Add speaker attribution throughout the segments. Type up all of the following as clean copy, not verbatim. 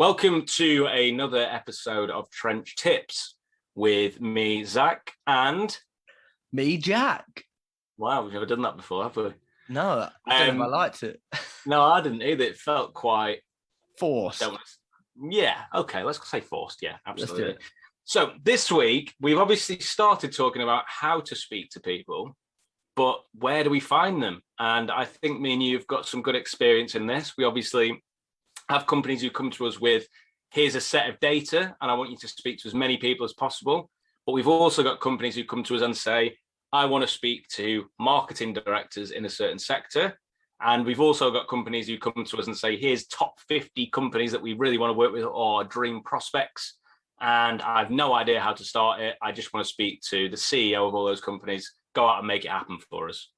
Speaker 1: Welcome to another episode of Trench Tips with me, Zach, and
Speaker 2: me, Jack.
Speaker 1: Wow, we've never done that before, have we?
Speaker 2: No, I don't know if I liked it.
Speaker 1: No, I didn't either. It felt quite
Speaker 2: forced.
Speaker 1: Yeah, okay, let's say forced. Yeah, absolutely.
Speaker 2: Let's do it.
Speaker 1: So this week, we've obviously started talking about how to speak to people, but where do we find them? And I think me and you have got some good experience in this. We obviously have companies who come to us with, here's a set of data, and I want you to speak to as many people as possible. But we've also got companies who come to us and say, I want to speak to marketing directors in a certain sector. And we've also got companies who come to us and say, here's top 50 companies that we really want to work with or dream prospects. And I've no idea how to start it. I just want to speak to the CEO of all those companies, go out and make it happen for us.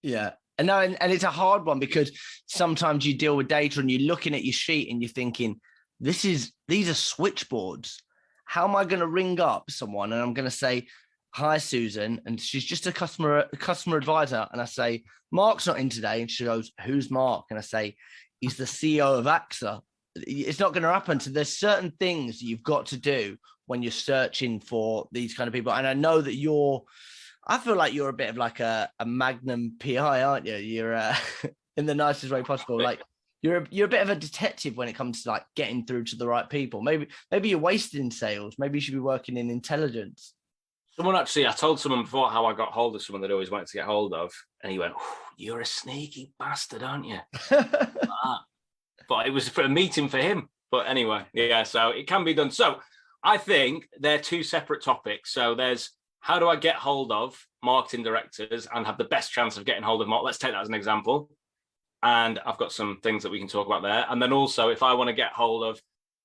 Speaker 2: Yeah. And it's a hard one because sometimes you deal with data and you're looking at your sheet and you're thinking, these are switchboards. How am I going to ring up someone? And I'm going to say, hi, Susan. And she's just a customer advisor. And I say, Mark's not in today. And she goes, who's Mark? And I say, he's the CEO of AXA. It's not going to happen. So there's certain things that you've got to do when you're searching for these kind of people. And I know that I feel like you're a bit of like a Magnum PI, aren't you? You're in the nicest way possible. Like you're a bit of a detective when it comes to like getting through to the right people. Maybe you're wasted in sales. Maybe you should be working in intelligence.
Speaker 1: I told someone before how I got hold of someone that I always wanted to get hold of. And he went, you're a sneaky bastard, aren't you? But it was for a meeting for him. But anyway, yeah, so it can be done. So I think they're two separate topics. So there's, how do I get hold of marketing directors and have the best chance of getting hold of Mark? Let's take that as an example. And I've got some things that we can talk about there. And then also, if I want to get hold of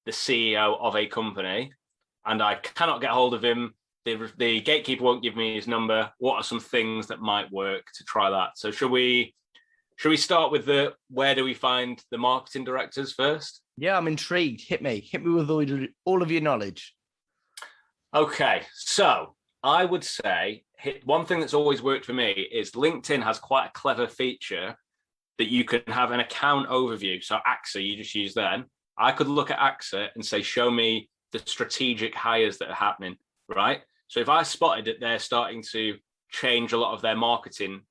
Speaker 1: the CEO of a company and I cannot get hold of him, the gatekeeper won't give me his number. What are some things that might work to try that? So should we start with where do we find the marketing directors first?
Speaker 2: Yeah, I'm intrigued. Hit me with all of your knowledge.
Speaker 1: Okay, so I would say one thing that's always worked for me is LinkedIn has quite a clever feature that you can have an account overview. So AXA, you just use then. I could look at AXA and say, show me the strategic hires that are happening, right? So if I spotted that they're starting to change a lot of their marketing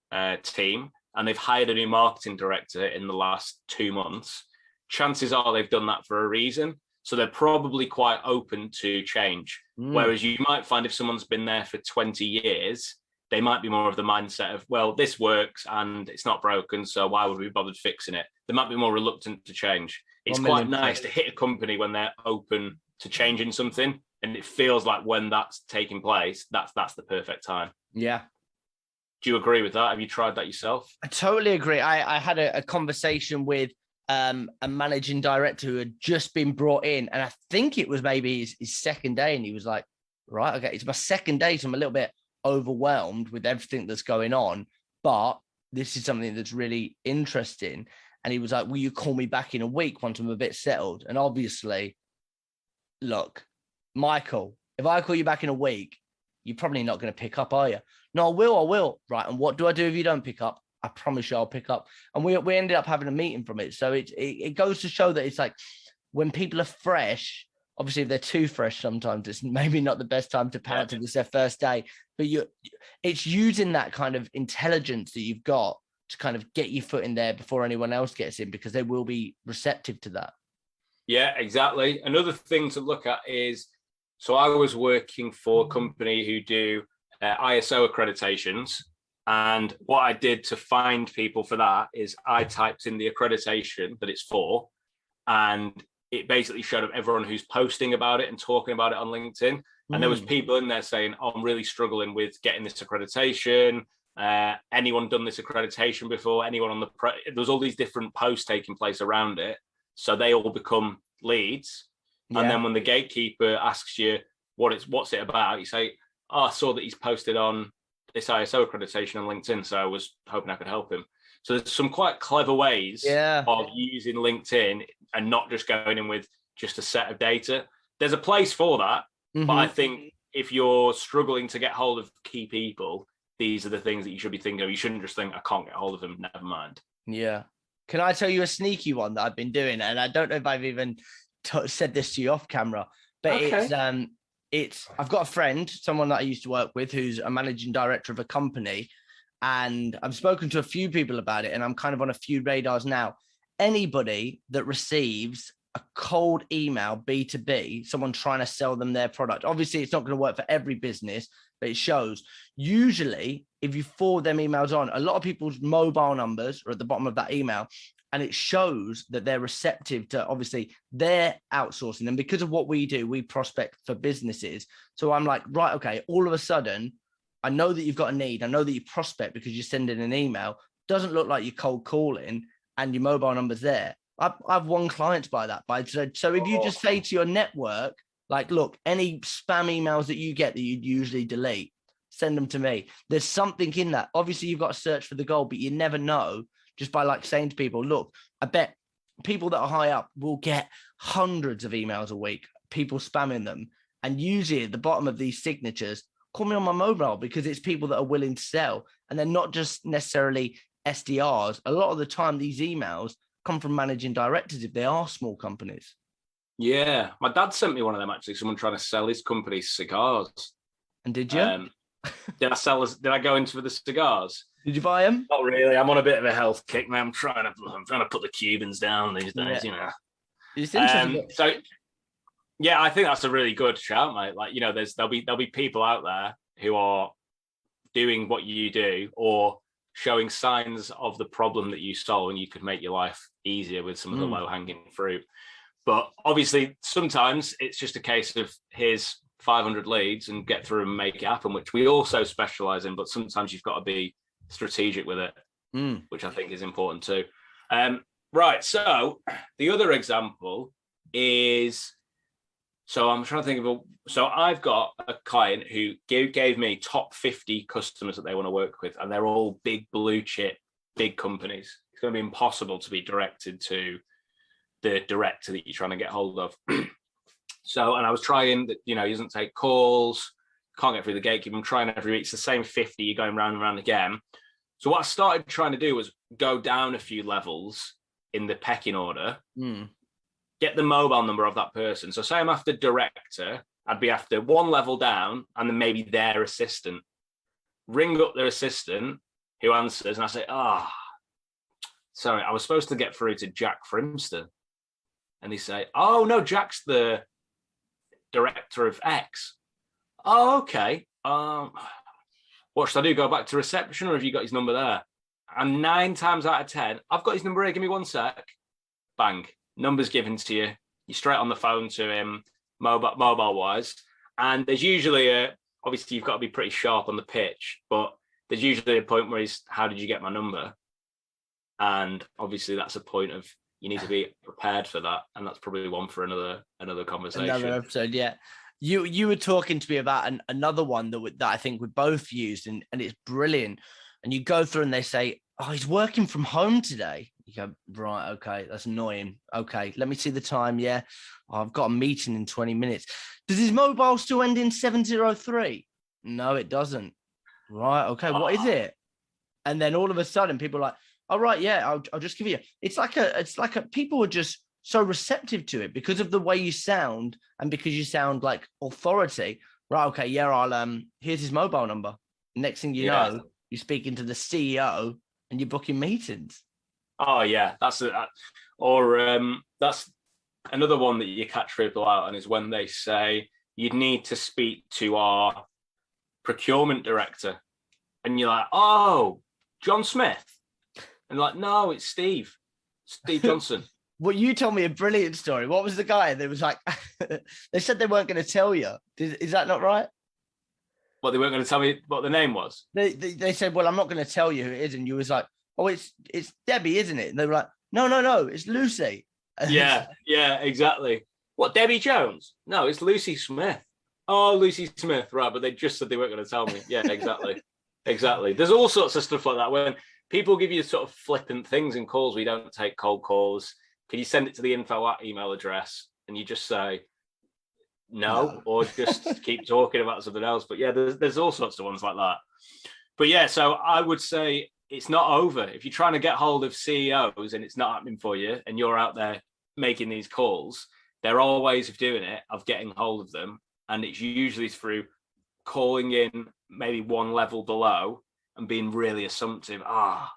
Speaker 1: team and they've hired a new marketing director in the last 2 months, chances are they've done that for a reason. So they're probably quite open to change. Whereas you might find if someone's been there for 20 years, they might be more of the mindset of, well, this works and it's not broken, so why would we bother fixing it? They might be more reluctant to change. It's quite nice to hit a company when they're open to changing something. And it feels like when that's taking place, that's the perfect time.
Speaker 2: Yeah.
Speaker 1: Do you agree with that? Have you tried that yourself?
Speaker 2: I totally agree. I had a conversation with a managing director who had just been brought in. And I think it was maybe his second day. And he was like, right, okay, it's my second day. So I'm a little bit overwhelmed with everything that's going on. But this is something that's really interesting. And he was like, will you call me back in a week once I'm a bit settled? And obviously, look, Michael, if I call you back in a week, you're probably not going to pick up, are you? No, I will. Right. And what do I do if you don't pick up? I promise you I'll pick up. And we ended up having a meeting from it. So it goes to show that it's like when people are fresh, obviously if they're too fresh, sometimes it's maybe not the best time to panic if it's their first day, but it's using that kind of intelligence that you've got to kind of get your foot in there before anyone else gets in, because they will be receptive to that.
Speaker 1: Yeah, exactly. Another thing to look at is, so I was working for a company who do ISO accreditations. And what I did to find people for that is I typed in the accreditation that it's for, and it basically showed up everyone who's posting about it and talking about it on LinkedIn. And there was people in there saying, oh, I'm really struggling with getting this accreditation. Anyone done this accreditation before? Anyone on there was all these different posts taking place around it. So they all become leads. Yeah. And then when the gatekeeper asks you what's it about, you say, oh, I saw that he's posted on this ISO accreditation on LinkedIn, so I was hoping I could help him. So there's some quite clever ways of using LinkedIn and not just going in with just a set of data. There's a place for that, but I think if you're struggling to get hold of key people, these are the things that you should be thinking of. You shouldn't just think, I can't get hold of them, never mind.
Speaker 2: Yeah. Can I tell you a sneaky one that I've been doing? And I don't know if I've even said this to you off camera, but it's I've got a friend, someone that I used to work with, who's a managing director of a company, and I've spoken to a few people about it, and I'm kind of on a few radars now. Anybody that receives a cold email B2B, someone trying to sell them their product, obviously it's not going to work for every business, but it shows. Usually, if you forward them emails on, a lot of people's mobile numbers are at the bottom of that email, and it shows that they're receptive to, obviously, they're outsourcing. And because of what we do, we prospect for businesses. So I'm like, right, okay, all of a sudden, I know that you've got a need. I know that you prospect because you're sending an email. Doesn't look like you're cold calling and your mobile number's there. I've won clients by that. So if you just say to your network, like, look, any spam emails that you get that you'd usually delete, send them to me. There's something in that. Obviously, you've got to search for the gold, but you never know just by like saying to people, look, I bet people that are high up will get hundreds of emails a week, people spamming them. And usually at the bottom of these signatures, call me on my mobile, because it's people that are willing to sell. And they're not just necessarily SDRs. A lot of the time, these emails come from managing directors if they are small companies.
Speaker 1: Yeah, my dad sent me one of them, actually, someone trying to sell his company cigars.
Speaker 2: And did you?
Speaker 1: Did I go into the cigars?
Speaker 2: Did you buy them?
Speaker 1: Not really. I'm on a bit of a health kick, man. I'm trying to put the Cubans down these days, you know.
Speaker 2: It's interesting.
Speaker 1: So yeah, I think that's a really good shout, mate. Like, you know, there'll be people out there who are doing what you do or showing signs of the problem that you solve, and you could make your life easier with some of the low-hanging fruit. But obviously, sometimes it's just a case of here's 500 leads and get through and make it happen, which we also specialize in. But sometimes you've got to be strategic with it, which I think is important too. Right. So the other example is, so I'm trying to think of so I've got a client who gave me top 50 customers that they want to work with, and they're all big blue chip, big companies. It's going to be impossible to be directed to the director that you're trying to get hold of. So, and I was trying that, you know, he doesn't take calls, can't get through the gatekeeper. I'm trying every week. It's the same 50, you're going round and round again. So what I started trying to do was go down a few levels in the pecking order, get the mobile number of that person. So say I'm after director, I'd be after one level down and then maybe their assistant. Ring up their assistant who answers, and I say, sorry, I was supposed to get through to Jack Frimston. And they say, oh, no, Jack's the director of X. Oh, okay. What should I do? Go back to reception, or have you got his number there? And 9 times out of 10, I've got his number here. Give me one sec. Bang. Number's given to you. You're straight on the phone to him, mobile wise. And there's usually obviously you've got to be pretty sharp on the pitch, but there's usually a point where he's, how did you get my number? And obviously that's a point of, you need to be prepared for that, and that's probably one for another conversation. Another
Speaker 2: episode, yeah. You were talking to me about another one that I think we both used, and it's brilliant. And you go through and they say, oh, he's working from home today. You go, right, okay, that's annoying. Okay, let me see the time. Yeah, I've got a meeting in 20 minutes. Does his mobile still end in 703? No, it doesn't. Right, okay, what is it? And then all of a sudden people are like, all right, yeah, I'll just give you. It's like people are just so receptive to it because of the way you sound and because you sound like authority. Right, okay, yeah, I'll here's his mobile number. Next thing you know, you're speaking to the CEO and you're booking meetings.
Speaker 1: Oh yeah, that's another one that you catch people out on, is when they say you'd need to speak to our procurement director, and you're like, oh, John Smith. And like, no, it's Steve Johnson.
Speaker 2: Well, you told me a brilliant story. What was the guy that was like, they said they weren't going to tell you. Is that not right?
Speaker 1: What, they weren't going to tell me what the name was?
Speaker 2: They said, well, I'm not going to tell you who it is. And you was like, oh, it's Debbie, isn't it? And they were like, no, it's Lucy.
Speaker 1: Yeah, exactly. What, Debbie Jones? No, it's Lucy Smith. Oh, Lucy Smith, right. But they just said they weren't going to tell me. Yeah, exactly. Exactly. There's all sorts of stuff like that. When people give you sort of flippant things in calls, we don't take cold calls. Can you send it to the info email address? And you just say no, or just keep talking about something else. But yeah, there's all sorts of ones like that. But yeah, so I would say it's not over. If you're trying to get hold of CEOs and it's not happening for you and you're out there making these calls, there are ways of doing it, of getting hold of them, and it's usually through calling in maybe one level below and being really assumptive. I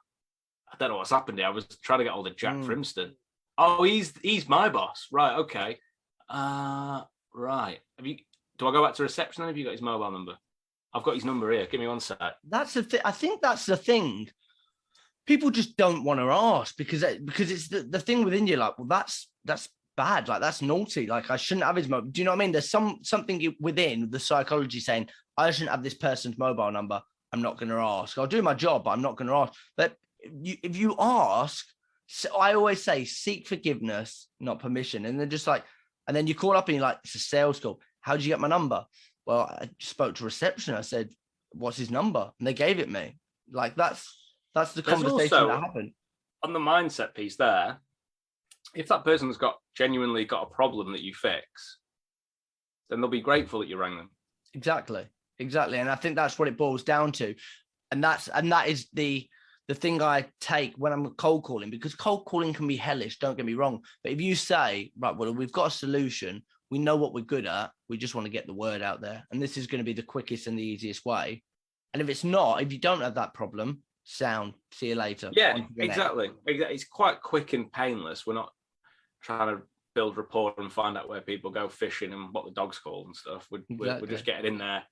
Speaker 1: don't know what's happened here. I was trying to get hold of Jack Frimston. Oh, he's my boss. Right, okay. Right. Do I go back to reception then? Have you got his mobile number? I've got his number here. Give me one sec.
Speaker 2: That's the thing. I think that's the thing. People just don't want to ask because it's the thing within you. Like, well, that's bad. Like, that's naughty. Like, I shouldn't have his mobile. Do you know what I mean? There's something within the psychology saying I shouldn't have this person's mobile number. I'm not going to ask. I'll do my job, but I'm not going to ask. But if you ask, so I always say seek forgiveness, not permission. And then you call up and you're like, it's a sales call. How did you get my number? Well, I spoke to reception. I said, what's his number? And they gave it me. Like, that's the conversation
Speaker 1: also,
Speaker 2: that happened.
Speaker 1: On the mindset piece there, if that person's genuinely got a problem that you fix, then they'll be grateful that you rang them.
Speaker 2: Exactly. And I think that's what it boils down to. And that is the thing I take when I'm cold calling, because cold calling can be hellish, don't get me wrong. But if you say, right, well, we've got a solution, we know what we're good at, we just want to get the word out there, and this is going to be the quickest and the easiest way. And if it's not, if you don't have that problem, sound, see you later.
Speaker 1: Yeah, exactly. It's quite quick and painless. We're not trying to build rapport and find out where people go fishing and what the dog's called and stuff. We're just getting in there,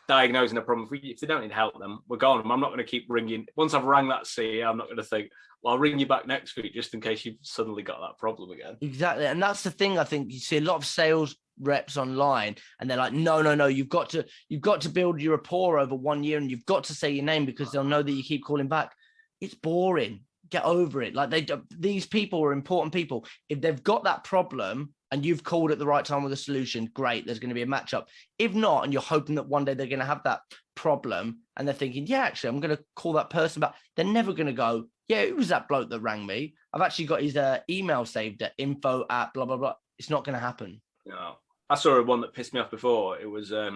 Speaker 1: diagnosing a problem. If they don't need help, then we're gone. I'm not going to keep ringing. Once I've rang that CEO, I'm not going to think, well, I'll ring you back next week just in case you've suddenly got that problem again.
Speaker 2: Exactly. And that's the thing. I think you see a lot of sales reps online and they're like, no, you've got to build your rapport over 1 year, and you've got to say your name because they'll know that you keep calling back. It's boring. Get over it. Like, these people are important people. If they've got that problem and you've called at the right time with a solution, great, there's going to be a matchup. If not, and you're hoping that one day they're going to have that problem and they're thinking, yeah, actually, I'm going to call that person back, they're never going to go, yeah, it was that bloke that rang me. I've actually got his email saved at info@ blah, blah, blah. It's not going to happen.
Speaker 1: No. I saw one that pissed me off before. It was a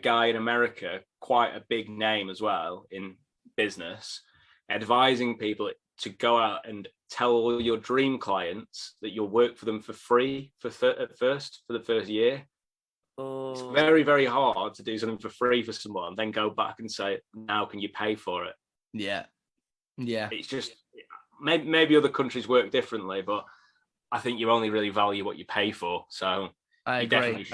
Speaker 1: guy in America, quite a big name as well in business, advising people to go out and tell all your dream clients that you'll work for them for free for the first year. It's very, very hard to do something for free for someone, then go back and say, now can you pay for it?
Speaker 2: Yeah.
Speaker 1: It's just, maybe other countries work differently, but I think you only really value what you pay for. So
Speaker 2: I agree.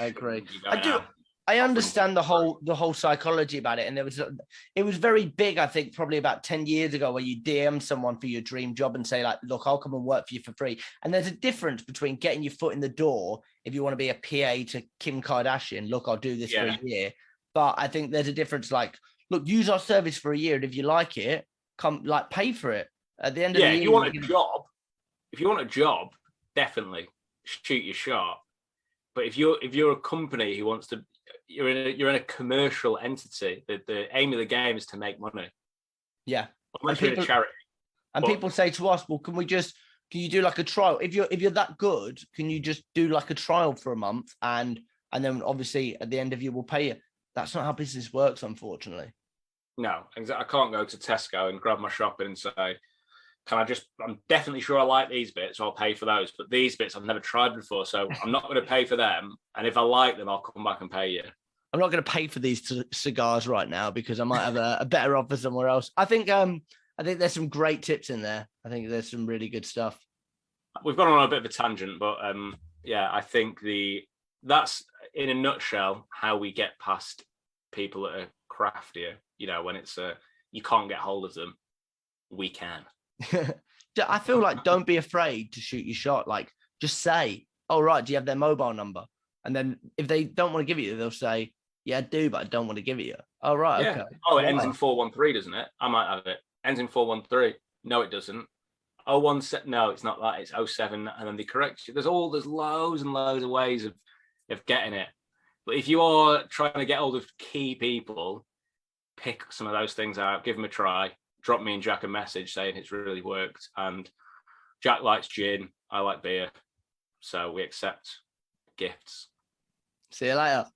Speaker 2: I understand the whole psychology about it. And it was very big, I think, probably about 10 years ago, where you DM someone for your dream job and say, like, look, I'll come and work for you for free. And there's a difference between getting your foot in the door. If you want to be a PA to Kim Kardashian, look, I'll do this for a year. But I think there's a difference, like, look, use our service for a year. And if you like it, come, like, pay for it. At the end of the year.
Speaker 1: If you want a job, definitely shoot your shot. But if you're a company who wants to, you're in a commercial entity. The aim of the game is to make money.
Speaker 2: Yeah,
Speaker 1: unless you're a charity.
Speaker 2: And people say to us, well, can you do like a trial? If you're that good, can you just do like a trial for a month and then obviously at the end of you will pay you? That's not how business works, unfortunately.
Speaker 1: No, exactly. I can't go to Tesco and grab my shopping and say, I'm definitely sure I like these bits, so I'll pay for those. But these bits I've never tried before, so I'm not going to pay for them. And if I like them, I'll come back and pay you.
Speaker 2: I'm not going to pay for these cigars right now because I might have a better offer somewhere else. I think there's some great tips in there. I think there's some really good stuff.
Speaker 1: We've gone on a bit of a tangent, but I think that's in a nutshell how we get past people that are craftier. You know, when it's you can't get hold of them, we can.
Speaker 2: I feel like don't be afraid to shoot your shot. Like, just say, oh, right, do you have their mobile number? And then if they don't want to give it you, they'll say, yeah, I do, but I don't want to give it you. Oh, right, yeah. Okay.
Speaker 1: Oh, it ends in 413, doesn't it? I might have it. Ends in 413. No, it doesn't. 017. No, it's not that. It's 07, and then they correct you. There's loads and loads of ways of getting it. But if you are trying to get hold of key people, pick some of those things out, give them a try. Drop me and Jack a message saying it's really worked. And Jack likes gin, I like beer, so we accept gifts.
Speaker 2: See you later.